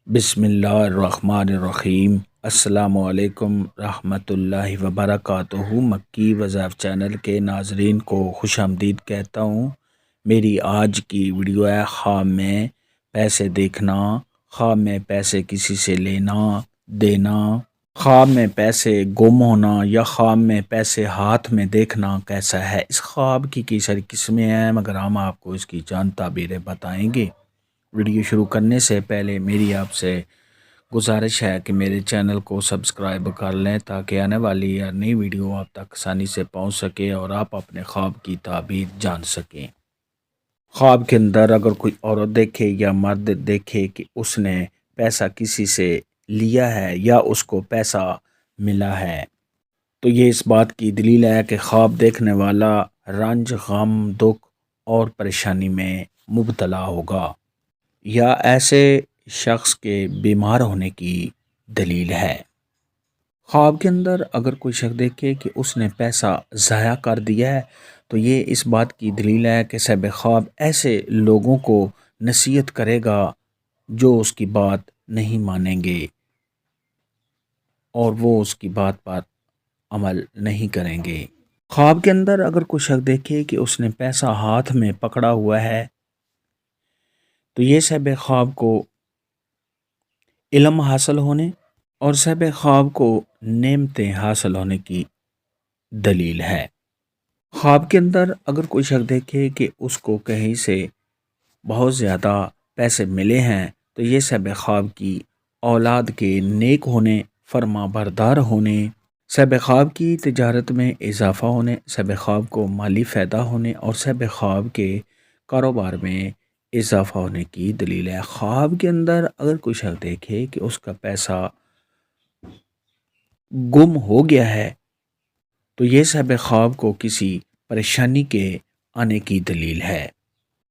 بسم اللہ الرحمن الرحیم۔ السلام علیکم رحمۃ اللہ وبرکاتہ۔ مکی وظائف چینل کے ناظرین کو خوش آمدید کہتا ہوں۔ میری آج کی ویڈیو ہے خواب میں پیسے دیکھنا، خواب میں پیسے کسی سے لینا دینا، خواب میں پیسے گم ہونا یا خواب میں پیسے ہاتھ میں دیکھنا کیسا ہے۔ اس خواب کی کئی ساری قسمیں ہیں مگر ہم آپ کو اس کی چند تعبیریں بتائیں گے۔ ویڈیو شروع کرنے سے پہلے میری آپ سے گزارش ہے کہ میرے چینل کو سبسکرائب کر لیں تاکہ آنے والی ہر نئی ویڈیو آپ تک آسانی سے پہنچ سکے اور آپ اپنے خواب کی تعبیر جان سکیں۔ خواب کے اندر اگر کوئی عورت دیکھے یا مرد دیکھے کہ اس نے پیسہ کسی سے لیا ہے یا اس کو پیسہ ملا ہے تو یہ اس بات کی دلیل ہے کہ خواب دیکھنے والا رنج، غم، دکھ اور پریشانی میں مبتلا ہوگا یا ایسے شخص کے بیمار ہونے کی دلیل ہے۔ خواب کے اندر اگر کوئی شخص دیکھے کہ اس نے پیسہ ضائع کر دیا ہے تو یہ اس بات کی دلیل ہے کہ صاحب خواب ایسے لوگوں کو نصیحت کرے گا جو اس کی بات نہیں مانیں گے اور وہ اس کی بات پر عمل نہیں کریں گے۔ خواب کے اندر اگر کوئی شخص دیکھے کہ اس نے پیسہ ہاتھ میں پکڑا ہوا ہے تو یہ صاحب خواب کو علم حاصل ہونے اور صاحب خواب کو نعمتیں حاصل ہونے کی دلیل ہے۔ خواب کے اندر اگر کوئی شخص دیکھے کہ اس کو کہیں سے بہت زیادہ پیسے ملے ہیں تو یہ صاحب خواب کی اولاد کے نیک ہونے، فرما بردار ہونے، صاحب خواب کی تجارت میں اضافہ ہونے، صاحب خواب کو مالی فائدہ ہونے اور صاحب خواب کے کاروبار میں اضافہ ہونے کی دلیل ہے۔ خواب کے اندر اگر کوئی شخص دیکھے کہ اس کا پیسہ گم ہو گیا ہے تو یہ صاحب خواب کو کسی پریشانی کے آنے کی دلیل ہے۔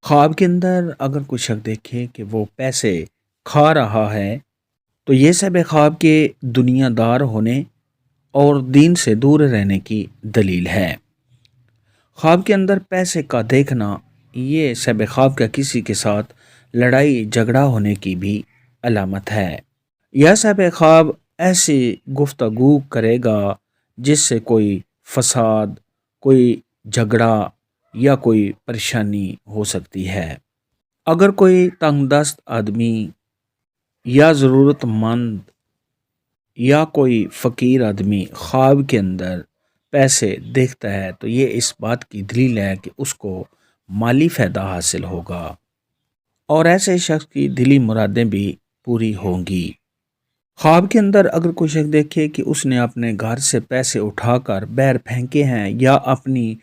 خواب کے اندر اگر کوئی شخص دیکھے کہ وہ پیسے کھا رہا ہے تو یہ صاحب خواب کے دنیا دار ہونے اور دین سے دور رہنے کی دلیل ہے۔ خواب کے اندر پیسے کا دیکھنا یہ صاحب خواب کا کسی کے ساتھ لڑائی جھگڑا ہونے کی بھی علامت ہے۔ یہ صاحب خواب ایسی گفتگو کرے گا جس سے کوئی فساد، کوئی جھگڑا یا کوئی پریشانی ہو سکتی ہے۔ اگر کوئی تنگ دست آدمی یا ضرورت مند یا کوئی فقیر آدمی خواب کے اندر پیسے دیکھتا ہے تو یہ اس بات کی دلیل ہے کہ اس کو مالی فائدہ حاصل ہوگا اور ایسے شخص کی دلی مرادیں بھی پوری ہوں گی۔ خواب کے اندر اگر کوئی شخص دیکھے کہ اس نے اپنے گھر سے پیسے اٹھا کر باہر پھینکے ہیں یا اپنی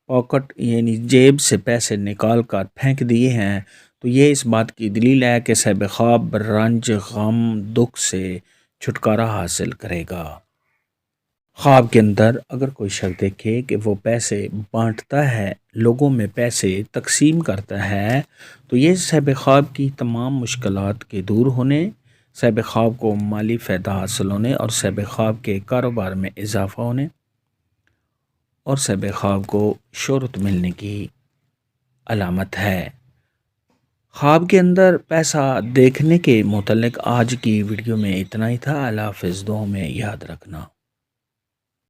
پاکٹ یعنی جیب سے پیسے نکال کر پھینک دیے ہیں تو یہ اس بات کی دلیل ہے کہ صاحب خواب رنج، غم، دکھ سے چھٹکارا حاصل کرے گا۔ خواب کے اندر اگر کوئی شخص دیکھے کہ وہ پیسے بانٹتا ہے، لوگوں میں پیسے تقسیم کرتا ہے تو یہ صاحب خواب کی تمام مشکلات کے دور ہونے، صاحب خواب کو مالی فائدہ حاصل ہونے اور صاحب خواب کے کاروبار میں اضافہ ہونے اور صاحب خواب کو شہرت ملنے کی علامت ہے۔ خواب کے اندر پیسہ دیکھنے کے متعلق آج کی ویڈیو میں اتنا ہی تھا۔ اللہ حافظ، دعاؤں میں یاد رکھنا۔